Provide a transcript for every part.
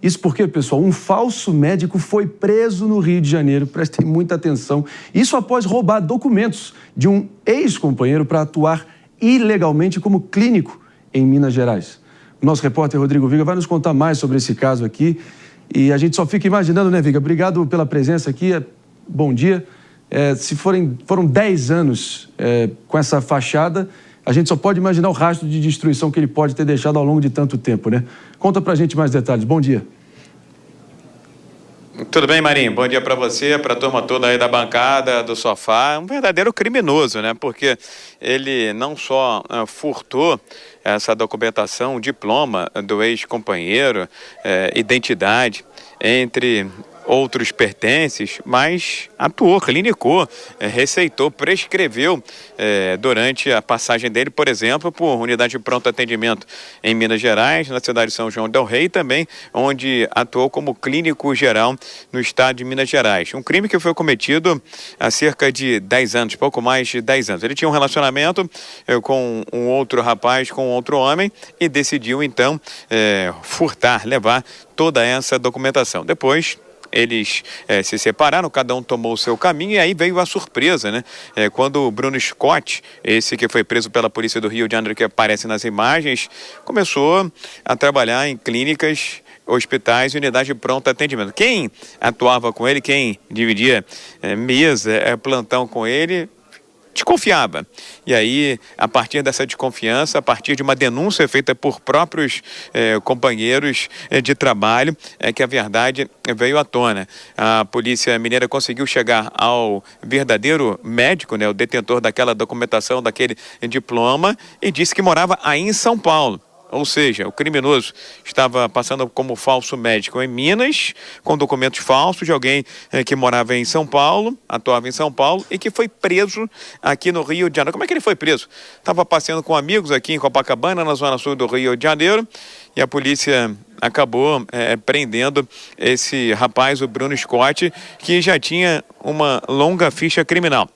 Isso porque, pessoal, um falso médico foi preso no Rio de Janeiro, prestem muita atenção, isso após roubar documentos de um ex-companheiro para atuar ilegalmente como clínico em Minas Gerais. O nosso repórter Rodrigo Viga vai nos contar mais sobre esse caso aqui e a gente só fica imaginando, né, Viga? Obrigado pela presença aqui, bom dia. Foram 10 anos com essa fachada, a gente só pode imaginar o rastro de destruição que ele pode ter deixado ao longo de tanto tempo, né? Conta pra gente mais detalhes. Bom dia. Tudo bem, Marinho? Bom dia para você, para a turma toda aí da bancada, do sofá. Um verdadeiro criminoso, né? Porque ele não só furtou essa documentação, diploma do ex-companheiro, identidade, entre outros pertences, mas atuou, clinicou, receitou, prescreveu durante a passagem dele, por exemplo, por unidade de pronto atendimento em Minas Gerais, na cidade de São João del Rei também, onde atuou como clínico geral no estado de Minas Gerais. Um crime que foi cometido há cerca de 10 anos, pouco mais de 10 anos. Ele tinha um relacionamento com um outro rapaz, com outro homem, e decidiu então furtar, levar toda essa documentação. Depois eles se separaram, cada um tomou o seu caminho, e aí veio a surpresa, né? Quando o Bruno Scott, esse que foi preso pela polícia do Rio de Janeiro, que aparece nas imagens, começou a trabalhar em clínicas, hospitais e unidades de pronto atendimento. Quem atuava com ele, quem dividia mesa, plantão com ele, desconfiava. E aí, a partir dessa desconfiança, a partir de uma denúncia feita por próprios companheiros de trabalho, que a verdade veio à tona. A Polícia Mineira conseguiu chegar ao verdadeiro médico, né, o detentor daquela documentação, daquele diploma, e disse que morava aí em São Paulo. Ou seja, o criminoso estava passando como falso médico em Minas, com documentos falsos de alguém que morava em São Paulo, atuava em São Paulo e que foi preso aqui no Rio de Janeiro. Como é que ele foi preso? Estava passeando com amigos aqui em Copacabana, na zona sul do Rio de Janeiro, e a polícia acabou prendendo esse rapaz, o Bruno Scott, que já tinha uma longa ficha criminal.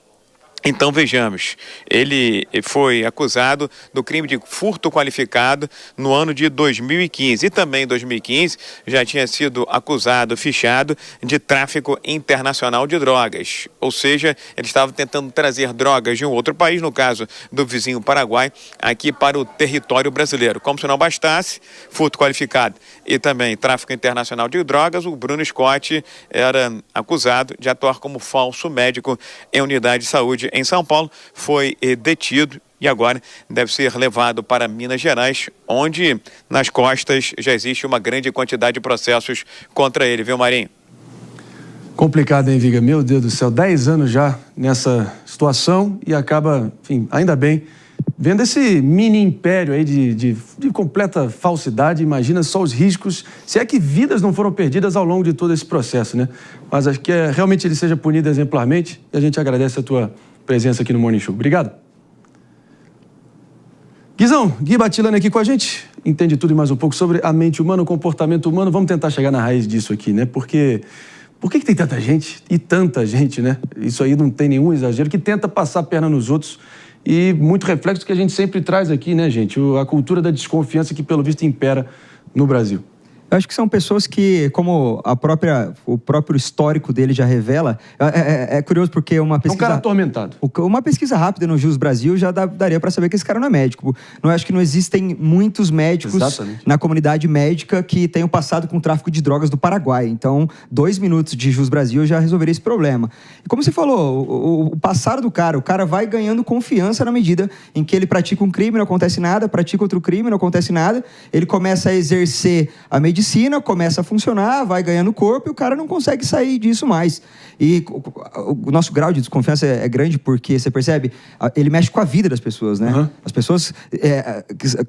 Então vejamos, ele foi acusado do crime de furto qualificado no ano de 2015 e também em 2015 já tinha sido acusado, fichado de tráfico internacional de drogas. Ou seja, ele estava tentando trazer drogas de um outro país, no caso do vizinho Paraguai, aqui para o território brasileiro. Como se não bastasse, furto qualificado e também tráfico internacional de drogas, o Bruno Scott era acusado de atuar como falso médico em unidade de saúde em São Paulo, foi detido e agora deve ser levado para Minas Gerais, onde nas costas já existe uma grande quantidade de processos contra ele, viu, Marinho? Complicado, hein, Viga? Meu Deus do céu, 10 anos já nessa situação e acaba, enfim, ainda bem, vendo esse mini império aí de completa falsidade. Imagina só os riscos, se é que vidas não foram perdidas ao longo de todo esse processo, né? Mas acho que realmente ele seja punido exemplarmente e a gente agradece a tua presença aqui no Morning Show. Obrigado. Guizão, Gui Batilani aqui com a gente, entende tudo e mais um pouco sobre a mente humana, o comportamento humano. Vamos tentar chegar na raiz disso aqui, né? Porque por que tem tanta gente, e tanta gente, né? Isso aí não tem nenhum exagero, que tenta passar a perna nos outros. E muito reflexo que a gente sempre traz aqui, né, gente? A cultura da desconfiança que, pelo visto, impera no Brasil. Eu acho que são pessoas que, como o próprio histórico dele já revela, é curioso porque uma pesquisa... É um cara atormentado. Uma pesquisa rápida no Jus Brasil já daria para saber que esse cara não é médico. Eu acho que não existem muitos médicos na comunidade médica que tenham passado com o tráfico de drogas do Paraguai. Então, 2 minutos de Jus Brasil já resolveria esse problema. E como você falou, o passado do cara, o cara vai ganhando confiança na medida em que ele pratica um crime, não acontece nada, pratica outro crime, não acontece nada, ele começa a exercer a medicina, começa a funcionar, vai ganhando corpo e o cara não consegue sair disso mais. E o nosso grau de desconfiança é grande porque, você percebe, ele mexe com a vida das pessoas, né? Uhum. As pessoas,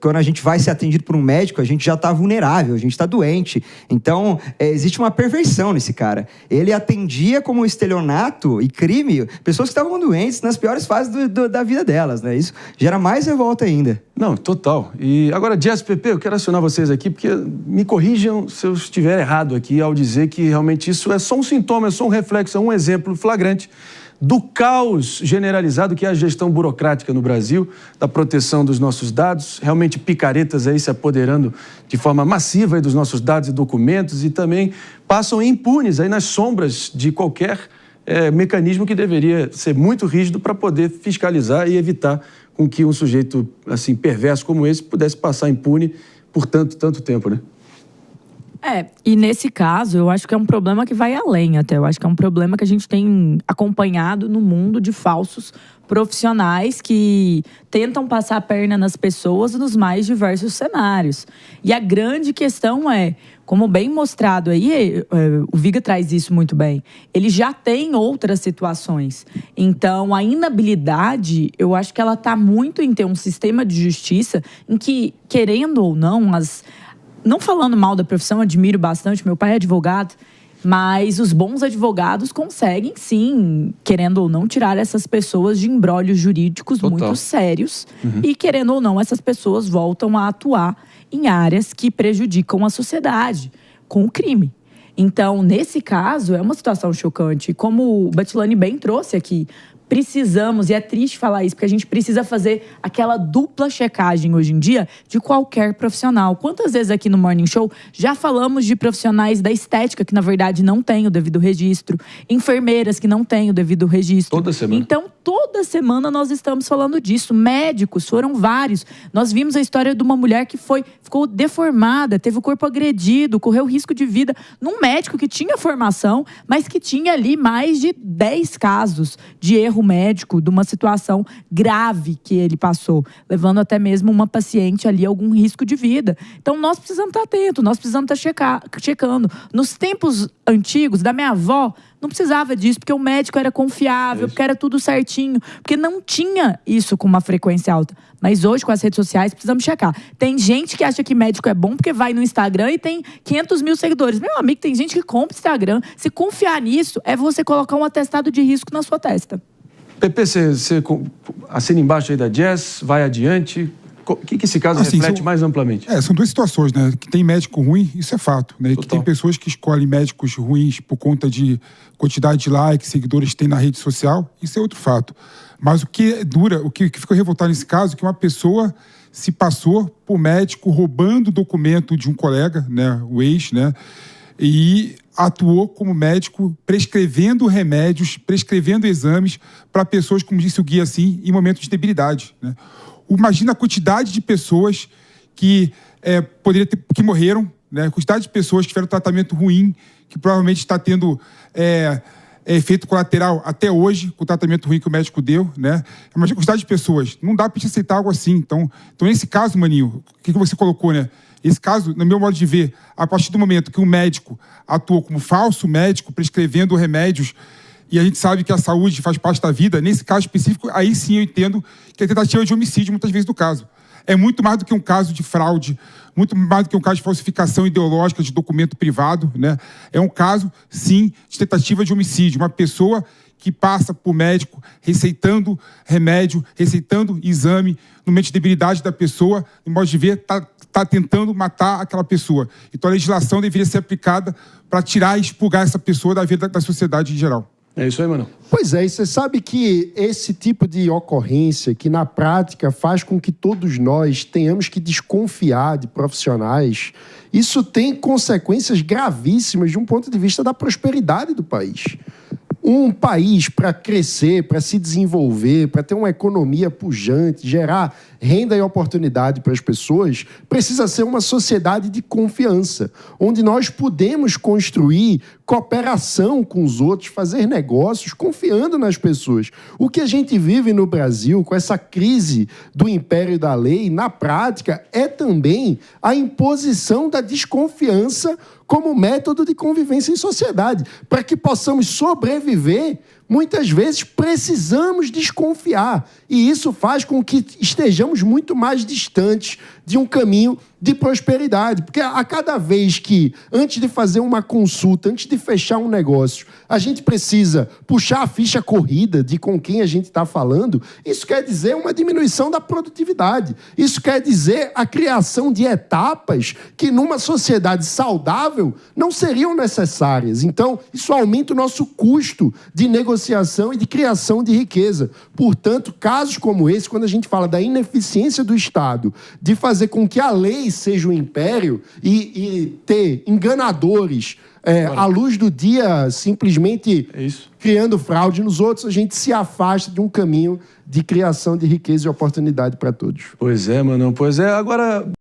quando a gente vai ser atendido por um médico, a gente já está vulnerável, a gente está doente. Então, existe uma perversão nesse cara. Ele atendia como estelionato e crime pessoas que estavam doentes nas piores fases da vida delas, né? Isso gera mais revolta ainda. Não, total. E agora, Jess, Pepe, eu quero acionar vocês aqui, porque me corrijam se eu estiver errado aqui ao dizer que realmente isso é só um sintoma, é só um reflexo, é um exemplo flagrante do caos generalizado que é a gestão burocrática no Brasil, da proteção dos nossos dados, realmente picaretas aí se apoderando de forma massiva aí dos nossos dados e documentos e também passam impunes aí nas sombras de qualquer mecanismo que deveria ser muito rígido para poder fiscalizar e evitar com que um sujeito assim perverso como esse pudesse passar impune por tanto tempo, né? E nesse caso, eu acho que é um problema que vai além até. Eu acho que é um problema que a gente tem acompanhado no mundo de falsos profissionais que tentam passar a perna nas pessoas nos mais diversos cenários. E a grande questão é, como bem mostrado aí, o Viga traz isso muito bem, ele já tem outras situações. Então, a inabilidade, eu acho que ela está muito em ter um sistema de justiça em que, querendo ou não, não falando mal da profissão, admiro bastante, meu pai é advogado, mas os bons advogados conseguem, sim, querendo ou não, tirar essas pessoas de embrólios jurídicos muito sérios. E, querendo ou não, essas pessoas voltam a atuar em áreas que prejudicam a sociedade, com o crime. Então, nesse caso, é uma situação chocante. Como o Batilani bem trouxe aqui, precisamos, e é triste falar isso, porque a gente precisa fazer aquela dupla checagem hoje em dia de qualquer profissional. Quantas vezes aqui no Morning Show já falamos de profissionais da estética que, na verdade, não têm o devido registro, enfermeiras que não têm o devido registro. Toda semana. Então, toda semana nós estamos falando disso. Médicos, foram vários. Nós vimos a história de uma mulher que ficou deformada, teve o corpo agredido, correu risco de vida, num médico que tinha formação, mas que tinha ali mais de 10 casos de erro médico, de uma situação grave que ele passou, levando até mesmo uma paciente ali a algum risco de vida. Então, nós precisamos estar atentos, nós precisamos estar checando. Nos tempos antigos, da minha avó, não precisava disso, porque o médico era confiável, porque era tudo certinho, porque não tinha isso com uma frequência alta. Mas hoje, com as redes sociais, precisamos checar. Tem gente que acha que médico é bom porque vai no Instagram e tem 500 mil seguidores. Meu amigo, tem gente que compra Instagram. Se confiar nisso, é você colocar um atestado de risco na sua testa. Pepe, você assina embaixo aí da Jess, vai adiante. O que esse caso reflete mais amplamente? São duas situações, né? Que tem médico ruim, isso é fato, né? E que tem pessoas que escolhem médicos ruins por conta de quantidade de likes, seguidores que tem na rede social, isso é outro fato. Mas o que o que ficou revoltado nesse caso é que uma pessoa se passou por médico roubando o documento de um colega, né? O ex, né? E atuou como médico prescrevendo remédios, prescrevendo exames para pessoas, como disse o Gui, assim, em momentos de debilidade, né? Imagina a quantidade de pessoas que que morreram, né? A quantidade de pessoas que tiveram tratamento ruim, que provavelmente está tendo efeito colateral até hoje, com o tratamento ruim que o médico deu, né? Imagina a quantidade de pessoas. Não dá para te aceitar algo assim. Então, nesse caso, Maninho, o que você colocou, né? Esse caso, no meu modo de ver, a partir do momento que um médico atuou como falso médico, prescrevendo remédios, e a gente sabe que a saúde faz parte da vida, nesse caso específico, aí sim eu entendo que é tentativa de homicídio, muitas vezes, do caso. É muito mais do que um caso de fraude, muito mais do que um caso de falsificação ideológica de documento privado, né? É um caso, sim, de tentativa de homicídio. Uma pessoa que passa por médico receitando remédio, receitando exame, no momento de debilidade da pessoa, no modo de ver, está tentando matar aquela pessoa. Então a legislação deveria ser aplicada para tirar e expurgar essa pessoa da vida da sociedade em geral. É isso aí, mano. Pois é, e você sabe que esse tipo de ocorrência, que na prática faz com que todos nós tenhamos que desconfiar de profissionais, isso tem consequências gravíssimas de um ponto de vista da prosperidade do país. Um país, para crescer, para se desenvolver, para ter uma economia pujante, gerar renda e oportunidade para as pessoas, precisa ser uma sociedade de confiança, onde nós podemos construir cooperação com os outros, fazer negócios confiando nas pessoas. O que a gente vive no Brasil, com essa crise do império da lei, na prática, é também a imposição da desconfiança como método de convivência em sociedade. Para que possamos sobreviver, muitas vezes precisamos desconfiar. E isso faz com que estejamos muito mais distantes de um caminho de prosperidade. Porque a cada vez que, antes de fazer uma consulta, antes de fechar um negócio, a gente precisa puxar a ficha corrida de com quem a gente está falando, isso quer dizer uma diminuição da produtividade. Isso quer dizer a criação de etapas que, numa sociedade saudável, não seriam necessárias. Então, isso aumenta o nosso custo de negociação negociação e de criação de riqueza. Portanto, casos como esse, quando a gente fala da ineficiência do Estado de fazer com que a lei seja um império e ter enganadores à luz do dia simplesmente criando fraude nos outros, a gente se afasta de um caminho de criação de riqueza e oportunidade para todos. Pois é, Manão. Pois é. Agora...